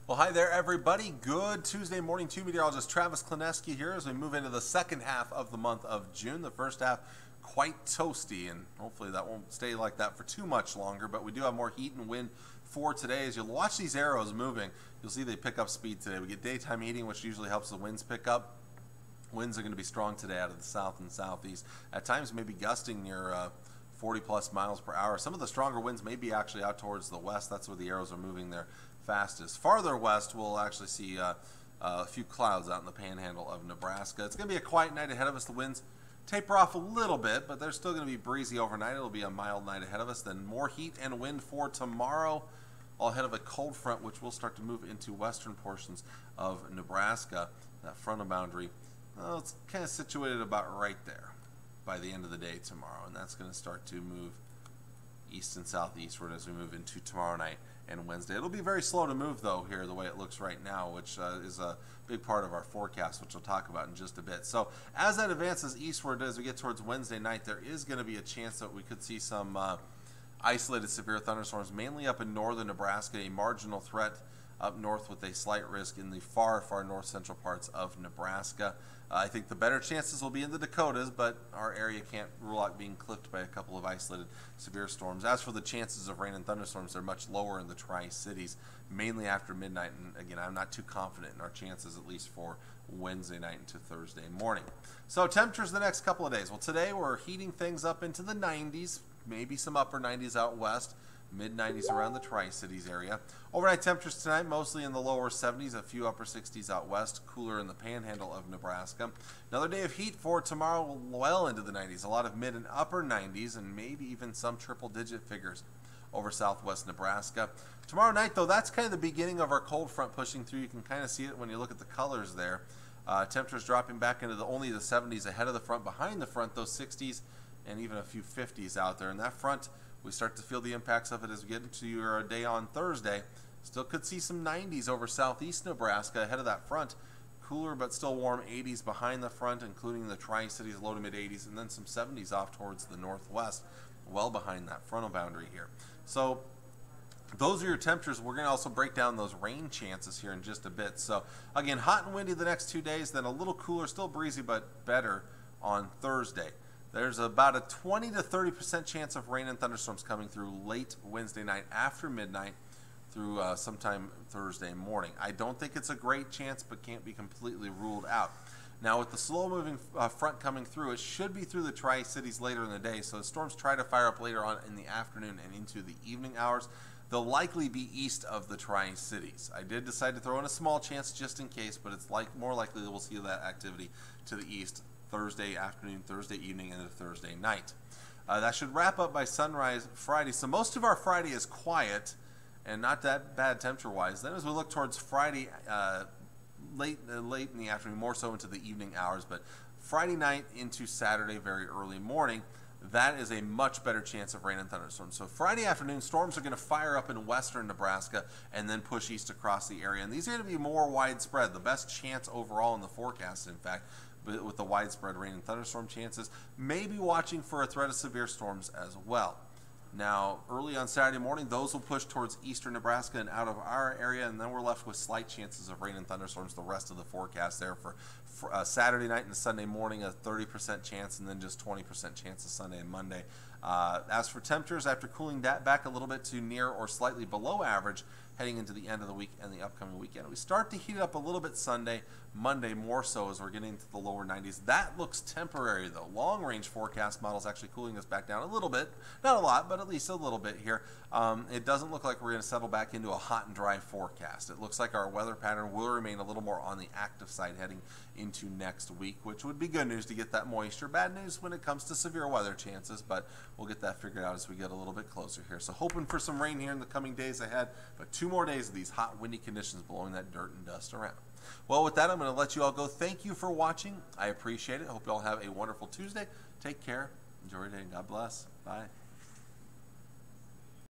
Well, hi there, everybody. Good Tuesday morning to meteorologist Travis Klineski here as we move into the second half of the month of June. The first half quite toasty, and hopefully that won't stay like that for too much longer, but we do have more heat and wind for today. As you'll watch these arrows moving, you'll see they pick up speed today. We get daytime heating, which usually helps the winds pick up. Winds are going to be strong today out of the south and southeast. At times, maybe gusting near 40 plus miles per hour. Some of the stronger winds may be actually out towards the west. That's where the arrows are moving there fastest. Farther west, we'll actually see a few clouds out in the panhandle of Nebraska. It's going to be a quiet night ahead of us. The winds taper off a little bit, but they're still going to be breezy overnight. It'll be a mild night ahead of us. Then more heat and wind for tomorrow, all ahead of a cold front, which will start to move into western portions of Nebraska. That frontal boundary, well, it's kind of situated about right there by the end of the day tomorrow, and that's going to start to move east and southeastward as we move into tomorrow night and Wednesday. It'll be very slow to move, though, here the way it looks right now, which is a big part of our forecast, which we'll talk about in just a bit. So as that advances eastward, as we get towards Wednesday night, there is going to be a chance that we could see some isolated severe thunderstorms, mainly up in northern Nebraska, a marginal threat up north with a slight risk in the far, far north central parts of Nebraska. I think the better chances will be in the Dakotas, but our area can't rule out being clipped by a couple of isolated severe storms. As for the chances of rain and thunderstorms, they're much lower in the Tri-Cities, mainly after midnight. And again, I'm not too confident in our chances, at least for Wednesday night into Thursday morning. So temperatures the next couple of days. Well, today we're heating things up into the 90s, maybe some upper 90s out west. Mid-90s around the Tri-Cities area. Overnight temperatures tonight mostly in the lower 70s, a few upper 60s out west, cooler in the panhandle of Nebraska. Another day of heat for tomorrow, well into the 90s, a lot of mid and upper 90s, and maybe even some triple-digit figures over southwest Nebraska. Tomorrow night, though, that's kind of the beginning of our cold front pushing through. You can kind of see it when you look at the colors there. Temperatures dropping back into only the 70s ahead of the front. Behind the front, those 60s and even a few 50s out there. And that front, we start to feel the impacts of it as we get into your day on Thursday. Still could see some 90s over southeast Nebraska ahead of that front. Cooler but still warm 80s behind the front, including the Tri-Cities low to mid 80s, and then some 70s off towards the northwest, well behind that frontal boundary here. So those are your temperatures. We're going to also break down those rain chances here in just a bit. So again, hot and windy the next 2 days, then a little cooler, still breezy, but better on Thursday. There's about a 20 to 30% chance of rain and thunderstorms coming through late Wednesday night after midnight through sometime Thursday morning. I don't think it's a great chance, but can't be completely ruled out. Now, with the slow-moving front coming through, it should be through the Tri-Cities later in the day, so the storms try to fire up later on in the afternoon and into the evening hours. They'll likely be east of the Tri-Cities. I did decide to throw in a small chance just in case, but it's more likely that we'll see that activity to the east Thursday afternoon, Thursday evening, and Thursday night. That should wrap up by sunrise Friday. So most of our Friday is quiet and not that bad temperature-wise. Then as we look towards Friday, late in the afternoon, more so into the evening hours, but Friday night into Saturday, very early morning, that is a much better chance of rain and thunderstorms. So Friday afternoon, storms are going to fire up in western Nebraska and then push east across the area. And these are going to be more widespread, the best chance overall in the forecast, in fact, with the widespread rain and thunderstorm chances. Maybe watching for a threat of severe storms as well. Now, early on Saturday morning, those will push towards eastern Nebraska and out of our area, and then we're left with slight chances of rain and thunderstorms the rest of the forecast there for Saturday night and Sunday morning, a 30% chance, and then just 20% chance of Sunday and Monday. As for temperatures, after cooling that back a little bit to near or slightly below average, heading into the end of the week and the upcoming weekend, we start to heat it up a little bit Sunday, Monday more so as we're getting into the lower 90s. That looks temporary, though. Long-range forecast models actually cooling us back down a little bit. Not a lot, but at least a little bit here. It doesn't look like we're going to settle back into a hot and dry forecast. It looks like our weather pattern will remain a little more on the active side heading into next week, which would be good news to get that moisture. Bad news when it comes to severe weather chances, but we'll get that figured out as we get a little bit closer here. So hoping for some rain here in the coming days ahead, but 2 more days of these hot, windy conditions blowing that dirt and dust around. Well, with that, I'm going to let you all go. Thank you for watching. I appreciate it. Hope you all have a wonderful Tuesday. Take care. Enjoy your day. God bless. Bye.